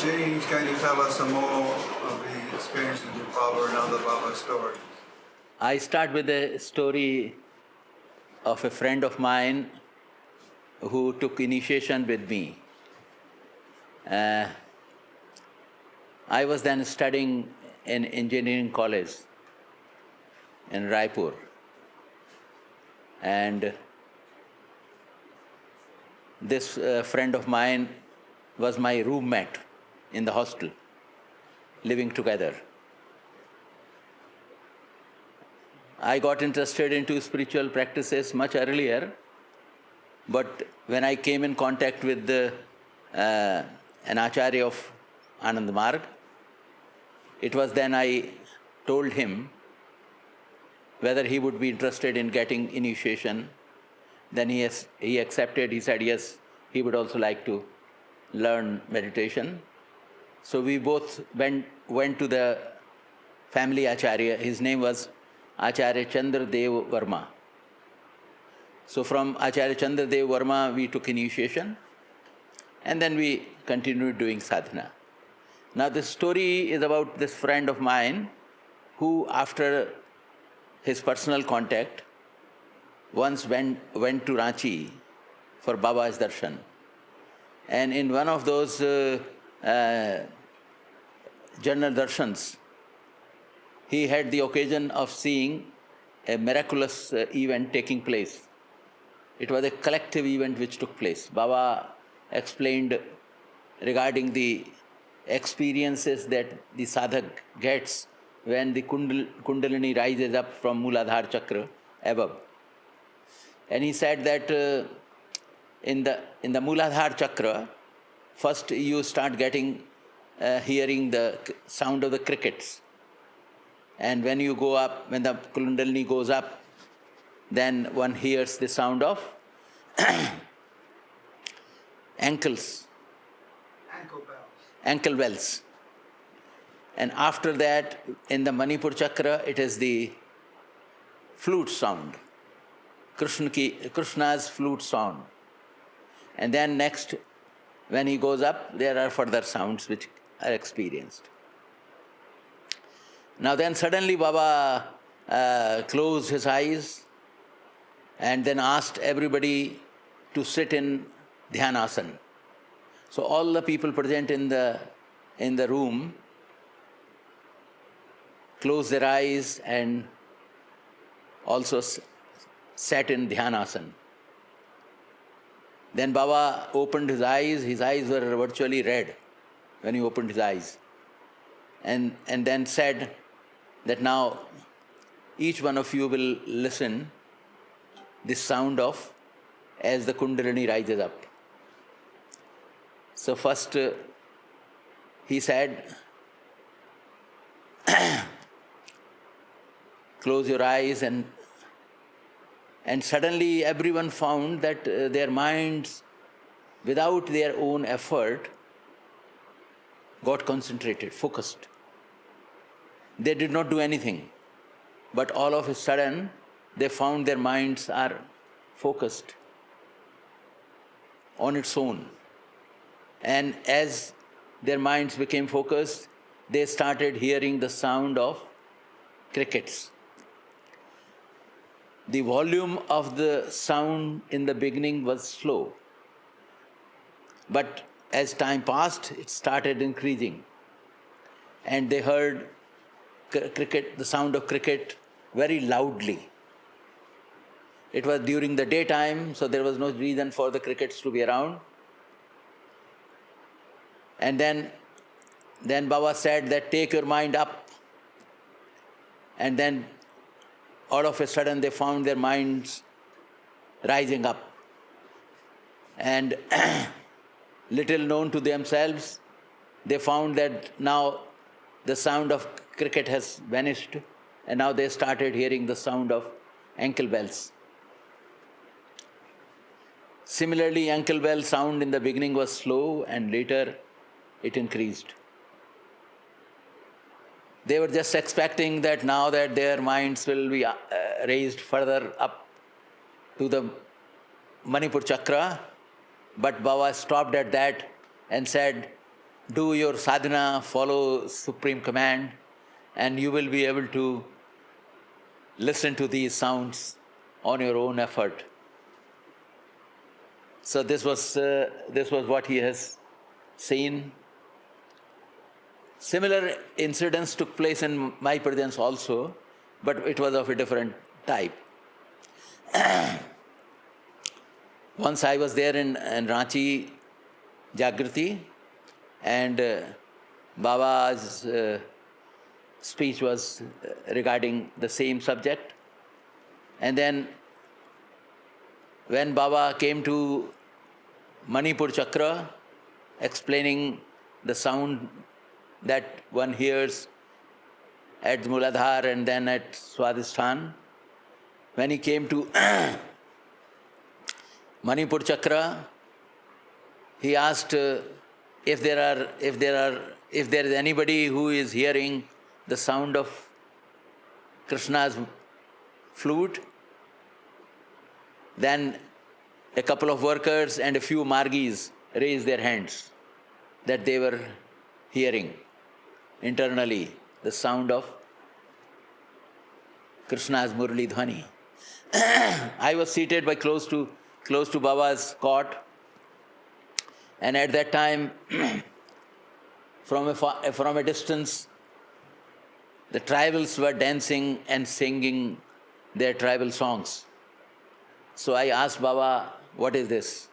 change, can you tell us some more of the experiences with Baba and other Baba stories? I start with a story of a friend of mine who took initiation with me. I was then studying in engineering college in Raipur. And this friend of mine was my roommate in the hostel, living together. I got interested into spiritual practices much earlier, but when I came in contact with an acharya of Anand Marg, it was then I told him whether he would be interested in getting initiation. Then he accepted. He said yes, he would also like to learn meditation. So we both went to the family acharya. His name was Acharya Chandra Dev Verma. So from Acharya Chandra Dev Verma we took initiation, and then we continued doing sadhana. Now this story is about this friend of mine who, after his personal contact, once went to Ranchi for Baba's darshan. And in one of those general darshans, he had the occasion of seeing a miraculous event taking place. It was a collective event which took place. Baba explained regarding the experiences that the sadhak gets when the kundalini rises up from Mooladhara chakra above. And he said that in the Mooladhara chakra, first you start getting hearing the sound of the crickets. And when you go up, when the kundalini goes up, then one hears the sound of ankle bells. And after that, in the Manipur chakra, it is the flute sound, Krishna's flute sound. And then next, when he goes up, there are further sounds which are experienced. Now then suddenly Baba closed his eyes and then asked everybody to sit in dhyanasana. So all the people present in the room closed their eyes and also sat in dhyanasana. Then Baba opened his eyes were virtually red when he opened his eyes, and then said that now each one of you will listen this sound of as the kundalini rises up. So first he said, close your eyes, and suddenly everyone found that their minds, without their own effort, got concentrated, focused. They did not do anything, but all of a sudden they found their minds are focused on its own. And as their minds became focused, they started hearing the sound of crickets. The volume of the sound in the beginning was slow, but as time passed, it started increasing. And they heard the sound of cricket very loudly. It was during the daytime, so there was no reason for the crickets to be around. And then Baba said that take your mind up. And then all of a sudden they found their minds rising up. And little known to themselves, they found that now the sound of cricket has vanished, and now they started hearing the sound of ankle bells. Similarly, ankle bell sound in the beginning was slow, and later it increased. They were just expecting that now that their minds will be raised further up to the Manipur chakra, but Baba stopped at that and said do your sadhana, follow supreme command, and you will be able to listen to these sounds on your own effort. So this was what he has seen. Similar incidents took place in my presence also, but it was of a different type. Once I was there in Ranchi, Jagriti, and Baba's speech was regarding the same subject. And then when Baba came to Manipur Chakra, explaining the sound that one hears at Muladhar and then at Swadhisthana, when he came to Manipur Chakra, he asked if there is anybody who is hearing the sound of Krishna's flute. Then a couple of workers and a few margis raised their hands that they were hearing internally the sound of Krishna's Murli Dhwani. I was seated by close to Baba's cot, and at that time, from a distance, the tribals were dancing and singing their tribal songs. So I asked Baba, what is this?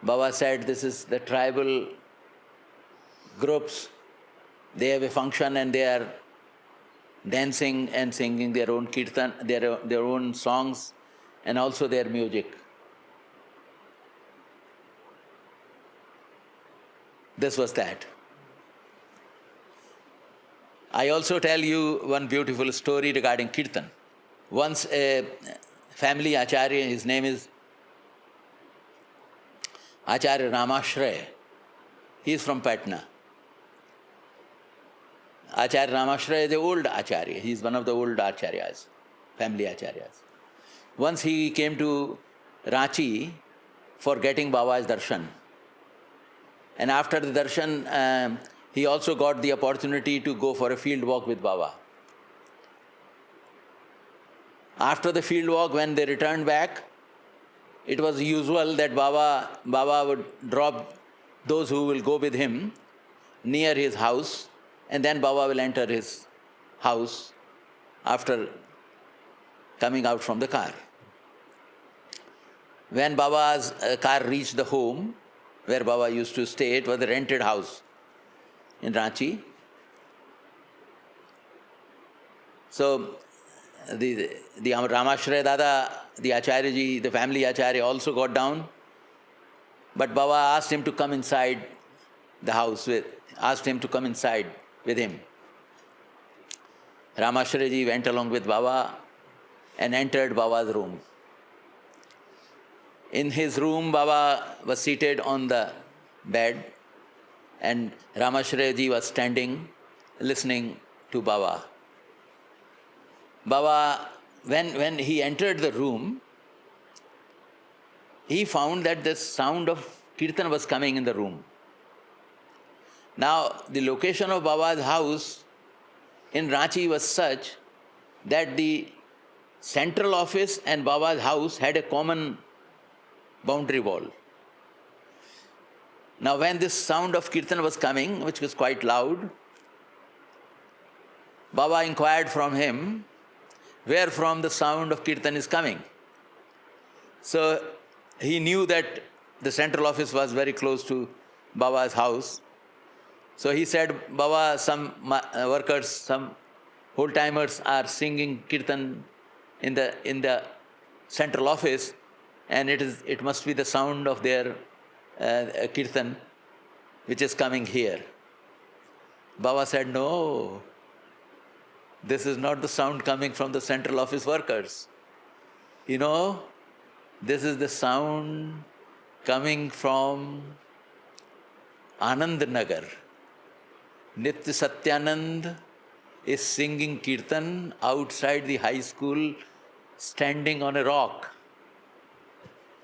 Baba said, this is the tribal groups. They have a function and they are dancing and singing their own kiirtan, their own songs, and also their music. This was that. I also tell you one beautiful story regarding kirtan. Once a family acharya, his name is Acharya Ramashray. He is from Patna. Acharya Ramashray is the old acharya. He is one of the old acharyas, family acharyas. Once he came to Ranchi for getting Baba's darshan. And after the darshan, he also got the opportunity to go for a field walk with Baba. After the field walk, when they returned back, it was usual that Baba would drop those who will go with him near his house, and then Baba will enter his house after coming out from the car. When Baba's car reached the home where Baba used to stay, it was a rented house in Ranchi. So the Ramashray Dada, the Acharyaji, the family Acharya also got down, but Baba asked him to come inside the house with him. Ramashray went along with Baba and entered Baba's room. In his room, Baba was seated on the bed and Ramashray was standing listening to Baba. Baba, when he entered the room, he found that the sound of kirtan was coming in the room. Now, the location of Baba's house in Ranchi was such that the central office and Baba's house had a common boundary wall. Now, when this sound of kirtan was coming, which was quite loud, Baba inquired from him where from the sound of kirtan is coming. So he knew that the central office was very close to Baba's house. So he said, Baba, some workers, some whole-timers are singing kirtan in the central office, and it must be the sound of their kirtan which is coming here. Baba said, no, this is not the sound coming from the central office workers. You know, this is the sound coming from Anand Nagar. Nityasatyananda is singing kirtan outside the high school, standing on a rock.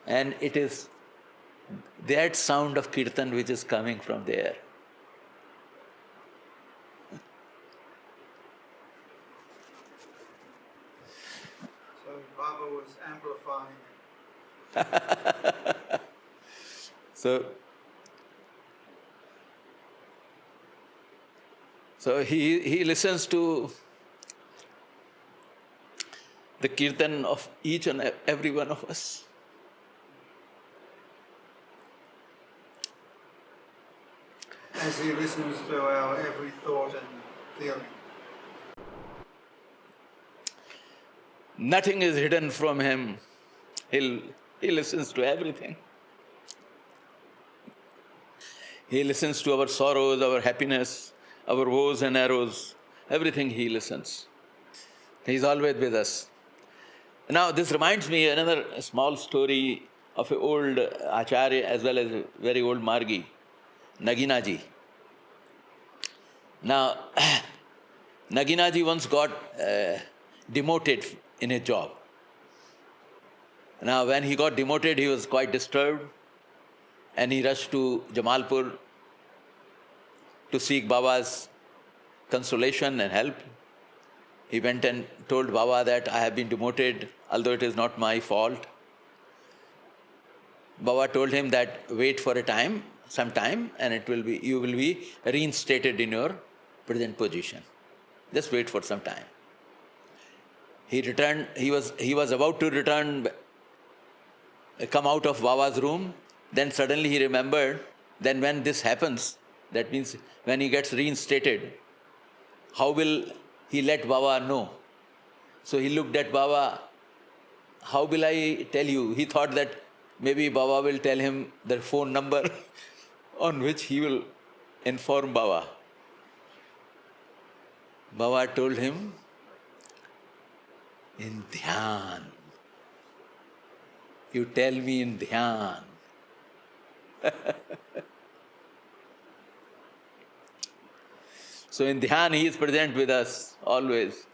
And it is that sound of kirtan which is coming from there. So he listens to the kirtan of each and every one of us. As he listens to our every thought and feeling. Nothing is hidden from him. He listens to everything. He listens to our sorrows, our happiness, our woes and arrows. Everything he listens. He's always with us. Now, this reminds me another small story of an old Acharya as well as a very old Margi, Naginaji. Now, Naginaji once got demoted in a job. Now, when he got demoted, he was quite disturbed and he rushed to Jamalpur to seek Baba's consolation and help. He went and told Baba that I have been demoted, although it is not my fault. Baba told him that wait for some time, and you will be reinstated in your present position. Just wait for some time. He returned. He was about to come out of Baba's room. Then suddenly he remembered. Then when this happens, that means when he gets reinstated, how will he let Baba know? So he looked at Baba. How will I tell you? He thought that maybe Baba will tell him the phone number on which he will inform Baba. Baba told him, in dhyan. You tell me in dhyan. So in dhyan, he is present with us always.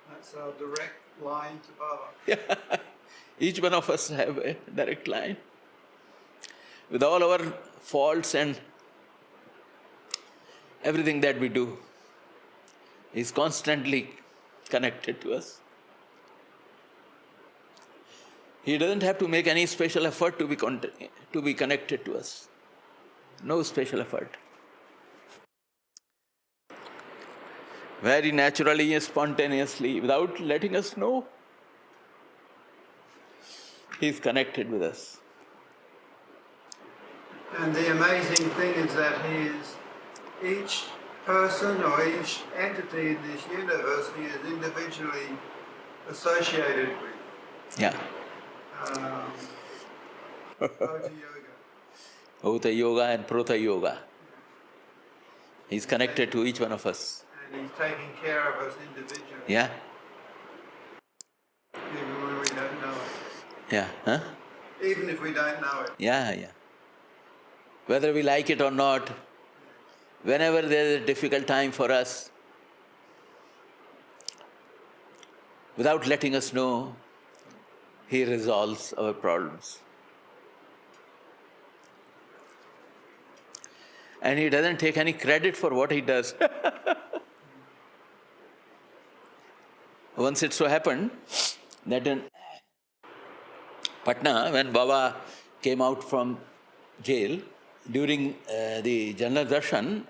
That's our direct line to Baba. Each one of us have a direct line. With all our faults and everything that we do, he is constantly connected to us. He doesn't have to make any special effort to be connected to us. No special effort. Very naturally, spontaneously, without letting us know, he is connected with us. And the amazing thing is that each person or each entity in this universe he is individually associated with. Yeah. Bhakti yoga. Bhuta yoga and prota yoga. He's connected to each one of us. And he's taking care of us individually. Yeah. Even when we don't know it. Yeah. Huh? Even if we don't know it. Yeah. Whether we like it or not, whenever there is a difficult time for us, without letting us know, he resolves our problems. And he doesn't take any credit for what he does. Once it so happened that in Patna, when Baba came out from jail, during the General Darshan,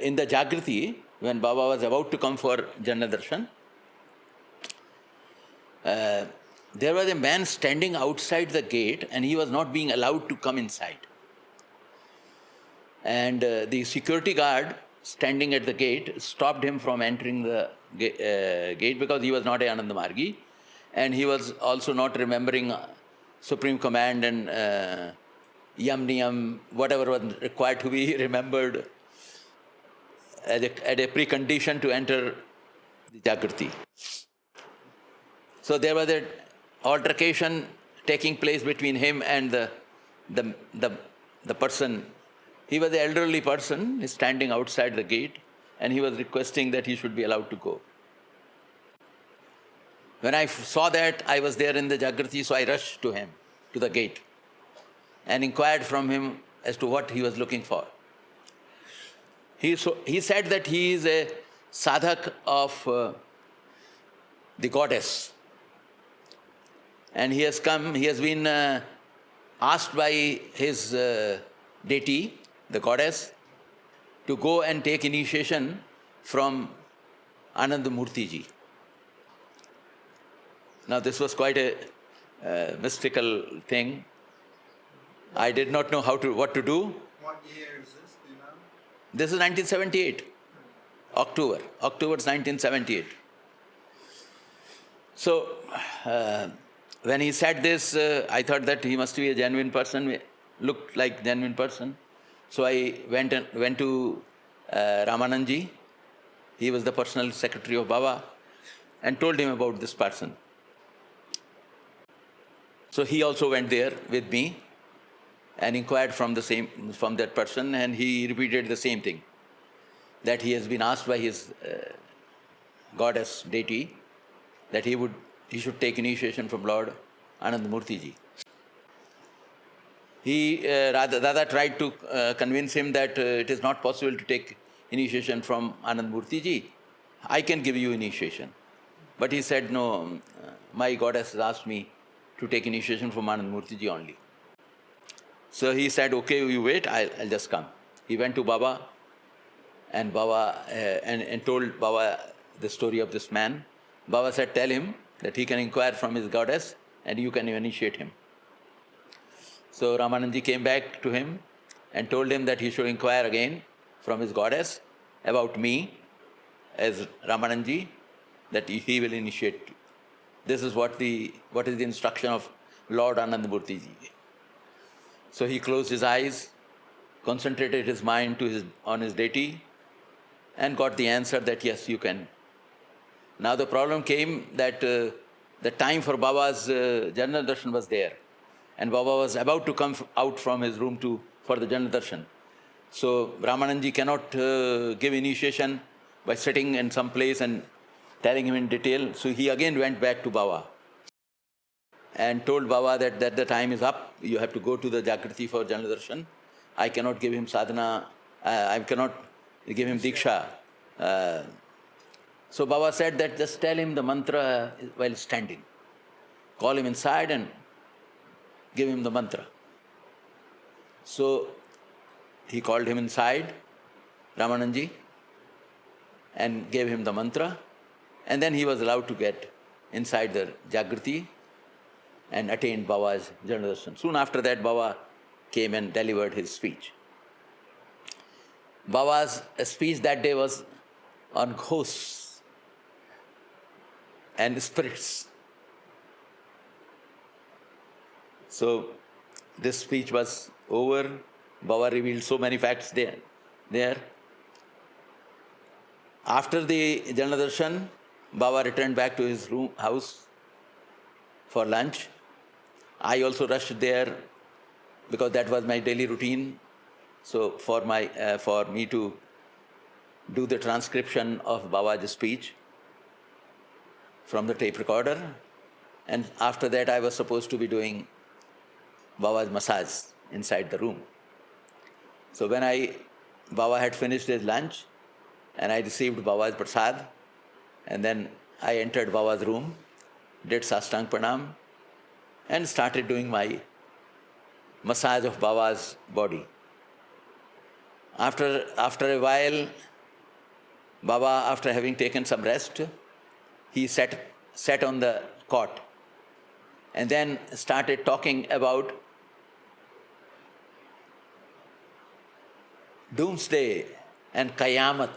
in the Jagriti, when Baba was about to come for General Darshan, there was a man standing outside the gate and he was not being allowed to come inside. And the security guard standing at the gate stopped him from entering the gate because he was not a Ananda Margi and he was also not remembering Supreme Command and Yam Niyam, whatever was required to be remembered as a precondition to enter the Jagriti. So there was an altercation taking place between him and the person. He was an elderly person standing outside the gate and he was requesting that he should be allowed to go. When I saw that, I was there in the Jagriti, so I rushed to him, to the gate, and inquired from him as to what he was looking for. He said that he is a sadhak of the goddess. And he has been asked by his deity, the goddess, to go and take initiation from Anandamurti ji. Now this was quite a mystical thing. I did not know what to do. What year is this, do you know? This is 1978, October's 1978. So when he said this, I thought that he must be a genuine person, looked like genuine person. So I went to Ramananji. He was the personal secretary of Baba, and told him about this person. So he also went there with me and inquired from that person, and he repeated the same thing, that he has been asked by his goddess deity that he should take initiation from Lord Anandamurti ji. Dada tried to convince him that it is not possible to take initiation from Anandamurti ji. I can give you initiation. But he said, no, my goddess has asked me to take initiation from Anandamurti ji only. So he said, okay, you wait, I'll just come. He went to Baba and told Baba the story of this man. Baba said, tell him that he can inquire from his goddess and you can initiate him. So Ramananji came back to him and told him that he should inquire again from his goddess about me as Ramananji, that he will initiate. This is what is the instruction of Lord Anandamurti ji. So he closed his eyes, concentrated his mind on his deity, and got the answer that yes, you can. Now the problem came that the time for Baba's General Darshan was there, and Baba was about to come out from his room for the General Darshan. So Ramananji cannot give initiation by sitting in some place and telling him in detail. So he again went back to Baba and told Baba that the time is up. You have to go to the Jagrati for General Darshan. I cannot give him sadhana. I cannot give him diksha. So Baba said that just tell him the mantra while standing. Call him inside and give him the mantra. So he called him inside, Ramananji, and gave him the mantra. And then he was allowed to get inside the Jagrati and attained Baba's General Darshan. Soon after that, Baba came and delivered his speech. Baba's speech that day was on ghosts and spirits. So this speech was over. Baba revealed so many facts there. After the General Darshan, Baba returned back to his house for lunch. I also rushed there because that was my daily routine. So for me to do the transcription of Baba's speech from the tape recorder, and after that I was supposed to be doing Baba's massage inside the room. So when Baba had finished his lunch and I received Baba's prasad, and then I entered Baba's room, did Sastang Pranam, and started doing my massage of Baba's body. After a while, Baba, after having taken some rest, he sat on the cot and then started talking about doomsday and Qayamat.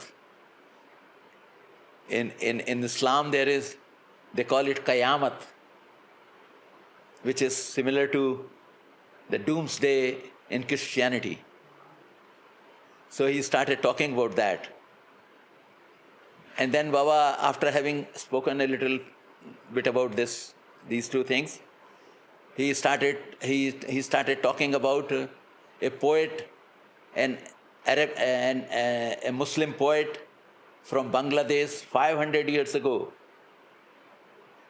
In Islam they call it Qayamat, which is similar to the doomsday in Christianity. So he started talking about that. And then Baba, after having spoken a little bit about these two things, he started talking about a poet, an Arab and a Muslim poet from Bangladesh 500 years ago.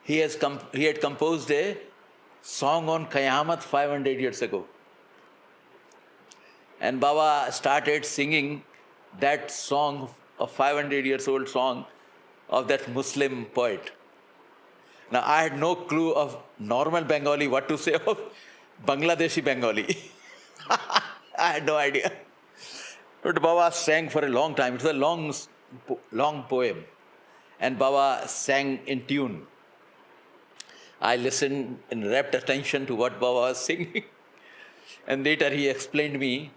He had composed a song on Qayamat 500 years ago. And Baba started singing that song, a 500 years old song of that Muslim poet. Now, I had no clue of normal Bengali, what to say of Bangladeshi Bengali. I had no idea. But Baba sang for a long time. It was a long poem. And Baba sang in tune. I listened in rapt attention to what Baba was singing. And later he explained me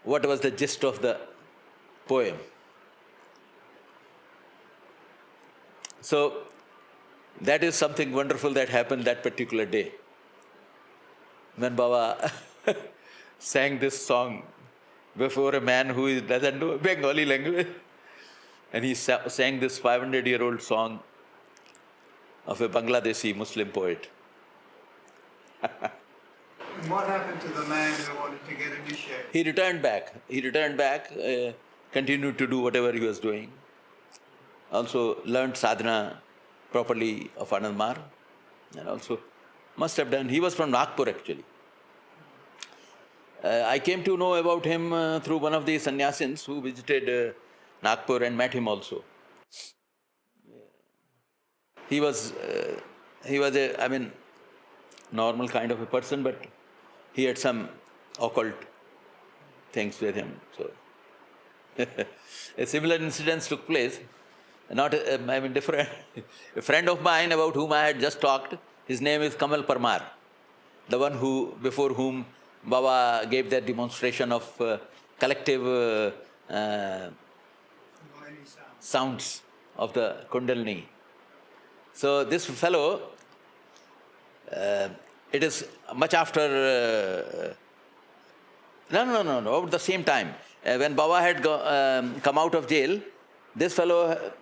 what was the gist of the poem. So that is something wonderful that happened that particular day. When Baba sang this song before a man who doesn't know Bengali language. And he sang this 500-year-old song of a Bangladeshi Muslim poet. And what happened to the man who wanted to get initiated? He returned back, continued to do whatever he was doing. Also learned sadhana properly of Anandmar. And also must have done, he was from Nagpur actually. I came to know about him through one of the sannyasins who visited Nagpur and met him also. He was a, normal kind of a person, but he had some occult things with him. So a similar incident took place. Different. A friend of mine about whom I had just talked, his name is Kamal Parmar, the one before whom Baba gave that demonstration of collective sounds of the kundalini. So this fellow, it is much after, about the same time. When Baba had come out of jail, this fellow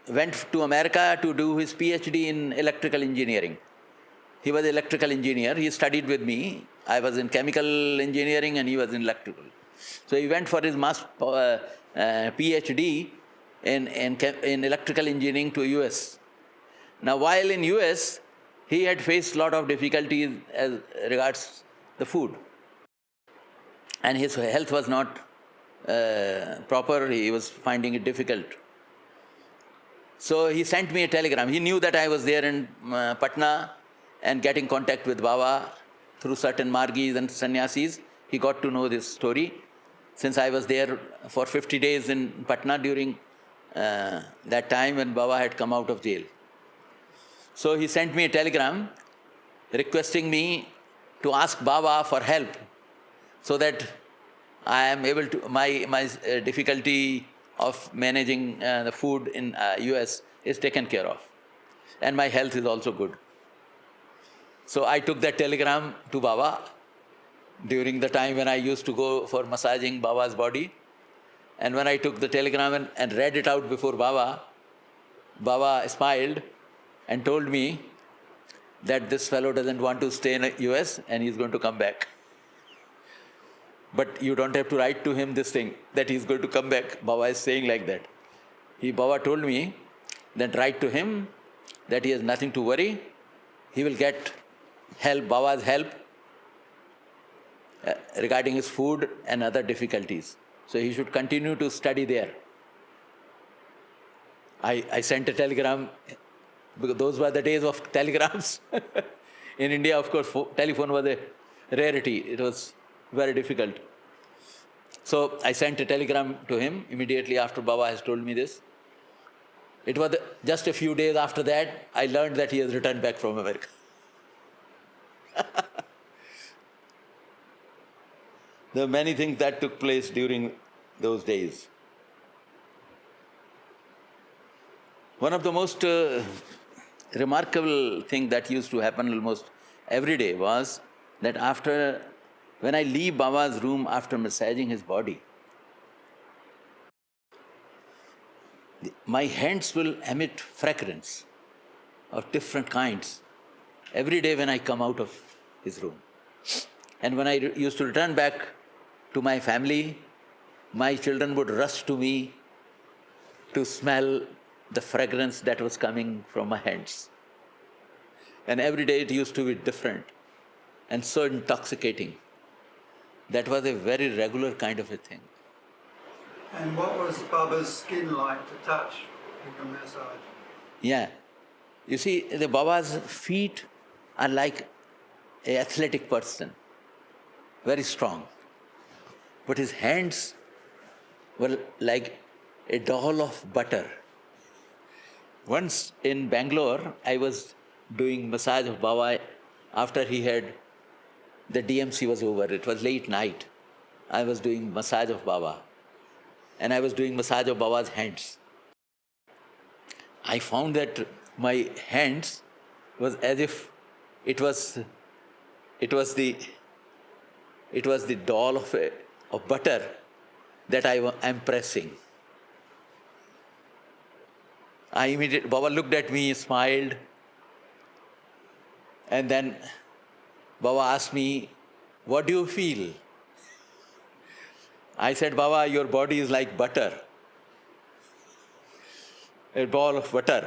went to America to do his PhD in electrical engineering. He was an electrical engineer. He studied with me. I was in chemical engineering and he was in electrical. So he went for his PhD in electrical engineering to US. Now, while in US, he had faced a lot of difficulties as regards the food. And his health was not proper. He was finding it difficult. So he sent me a telegram. He knew that I was there in Patna and getting contact with Baba through certain margis and sannyasis. He got to know this story. Since I was there for 50 days in Patna during that time when Baba had come out of jail. So he sent me a telegram requesting me to ask Baba for help so that I am able to, my difficulty of managing the food in US is taken care of. And my health is also good. So I took that telegram to Baba during the time when I used to go for massaging Baba's body. And when I took the telegram and read it out before Baba, Baba smiled and told me that this fellow doesn't want to stay in the US and he's going to come back. But you don't have to write to him this thing, that he's going to come back. Baba is saying like that. Baba told me that write to him that he has nothing to worry. He will get help, Baba's help regarding his food and other difficulties. So he should continue to study there. I sent a telegram, because those were the days of telegrams. In India, of course, telephone was a rarity. It was very difficult. So I sent a telegram to him immediately after Baba has told me this. It was just a few days after that, I learned that he has returned back from America. There are many things that took place during those days. One of the most remarkable thing that used to happen almost every day was that when I leave Baba's room after massaging his body, my hands will emit fragrance of different kinds every day when I come out of his room. And when I used to return back to my family, my children would rush to me to smell the fragrance that was coming from my hands. And every day it used to be different and so intoxicating. That was a very regular kind of a thing. And what was Baba's skin like to touch in the massage? Yeah. You see, the Baba's feet are like an athletic person, very strong. But his hands were like a doll of butter. Once in Bangalore, I was doing massage of Baba after he had, the DMC was over. It was late night. I was doing massage of Baba. And I was doing massage of Baba's hands. I found that my hands was as if it was the doll of butter that I am pressing. Baba looked at me, smiled, and then Baba asked me, "What do you feel?" I said, "Baba, your body is like butter, a ball of butter.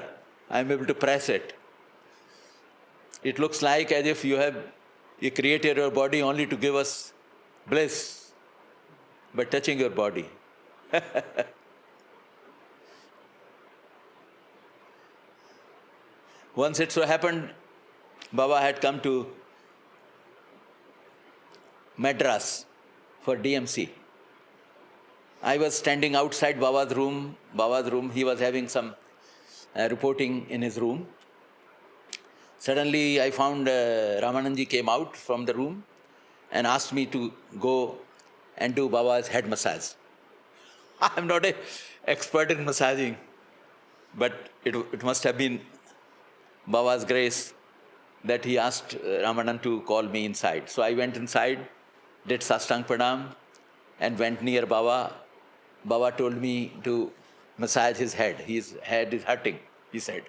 I am able to press it. It looks like as if you created your body only to give us bliss by touching your body." Once it so happened, Baba had come to Madras for DMC. I was standing outside Baba's room. He was having some reporting in his room. Suddenly I found Ramananji came out from the room and asked me to go and do Baba's head massage. I am not an expert in massaging, but it must have been Baba's grace that he asked Ramanan to call me inside. So I went inside, did Sastang Pranam, and went near Baba. Baba told me to massage his head. His head is hurting, he said.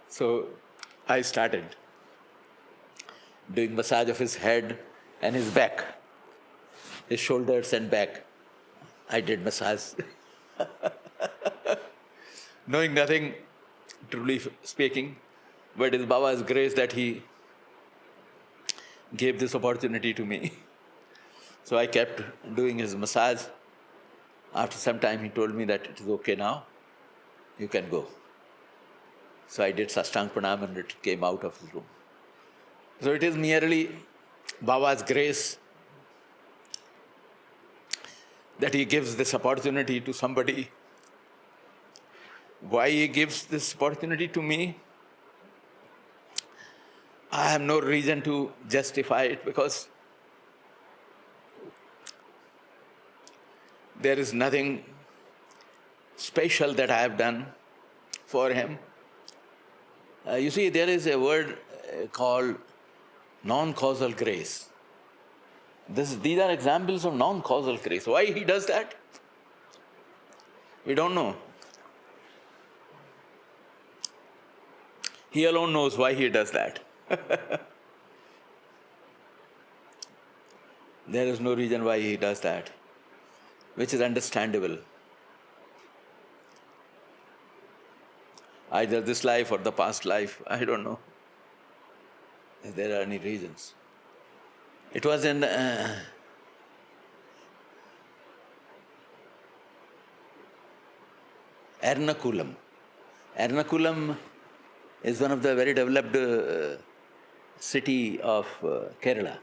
So I started doing massage of his head and his back, his shoulders and back. I did massage. Knowing nothing, truly speaking, but it's Baba's grace that he gave this opportunity to me. So I kept doing his massage. After some time, he told me that it is okay now, you can go. So I did Sastang Pranam and it came out of his room. So it is merely Baba's grace that he gives this opportunity to somebody. Why he gives this opportunity to me? I have no reason to justify it because there is nothing special that I have done for him. You see, there is a word called non-causal grace. These are examples of non-causal grace. Why he does that? We don't know. He alone knows why he does that. There is no reason why he does that, which is understandable. Either this life or the past life, I don't know if there are any reasons. It was in Ernakulam. Ernakulam is one of the very developed city of Kerala.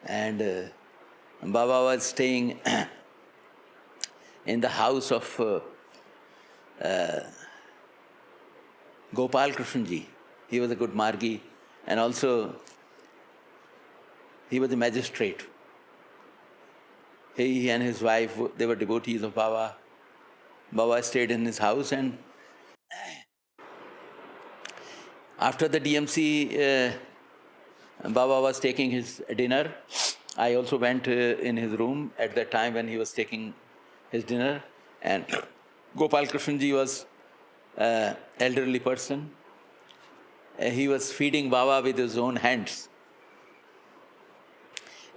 And Baba was staying in the house of Gopal Krishanji. He was a good Margi, and also he was a magistrate. He and his wife, they were devotees of Baba. Baba stayed in his house, and after the DMC, Baba was taking his dinner. I also went in his room at that time when he was taking his dinner, and Gopal Krishanji was an elderly person. He was feeding Baba with his own hands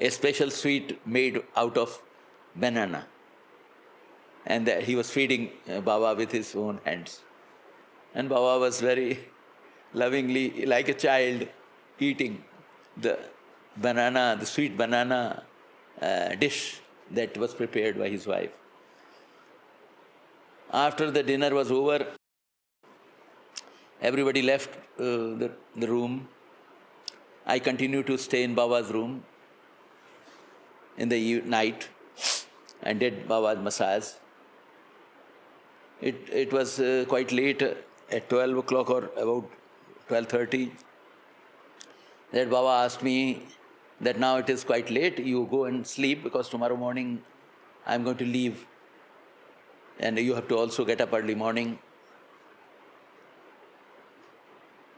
a special sweet made out of banana. And he was feeding Baba with his own hands. And Baba was very lovingly, like a child, eating the banana, the sweet banana dish that was prepared by his wife. After the dinner was over, Everybody left the room. I continued to stay in Baba's room in the night and did Baba's massage. It was quite late, at 12 o'clock or about 12:30, that Baba asked me that now it is quite late, you go and sleep because tomorrow morning I'm going to leave and you have to also get up early morning.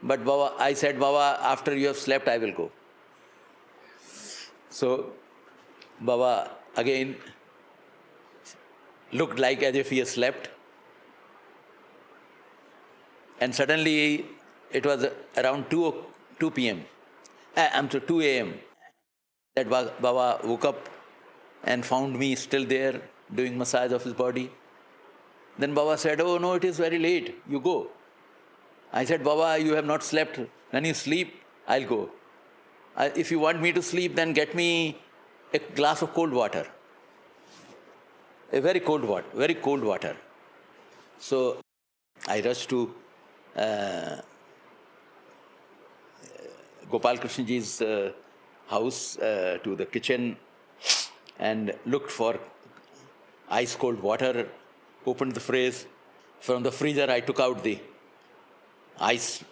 But Baba, I said, Baba, after you have slept, I will go. So Baba again looked like as if he had slept. And suddenly it was around 2 p.m. I'm sorry, 2 a.m. that Baba woke up and found me still there doing massage of his body. Then Baba said, oh no, it is very late, you go. I said, Baba, you have not slept. When you sleep, I'll go. If you want me to sleep, then get me a glass of cold water. A very cold water. So I rushed to Gopal Krishnji's house, to the kitchen, and looked for ice cold water, opened the fridge. From the freezer I took out the ice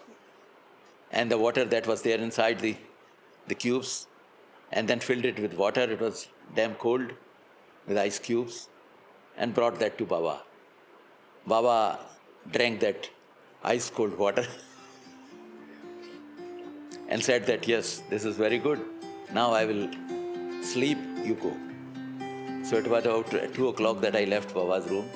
and the water that was there inside the cubes, and then filled it with water. It was damn cold with ice cubes, and brought that to Baba. Baba drank that ice cold water and said that, yes, this is very good. Now I will sleep, you go. So it was about 2 o'clock that I left Baba's room.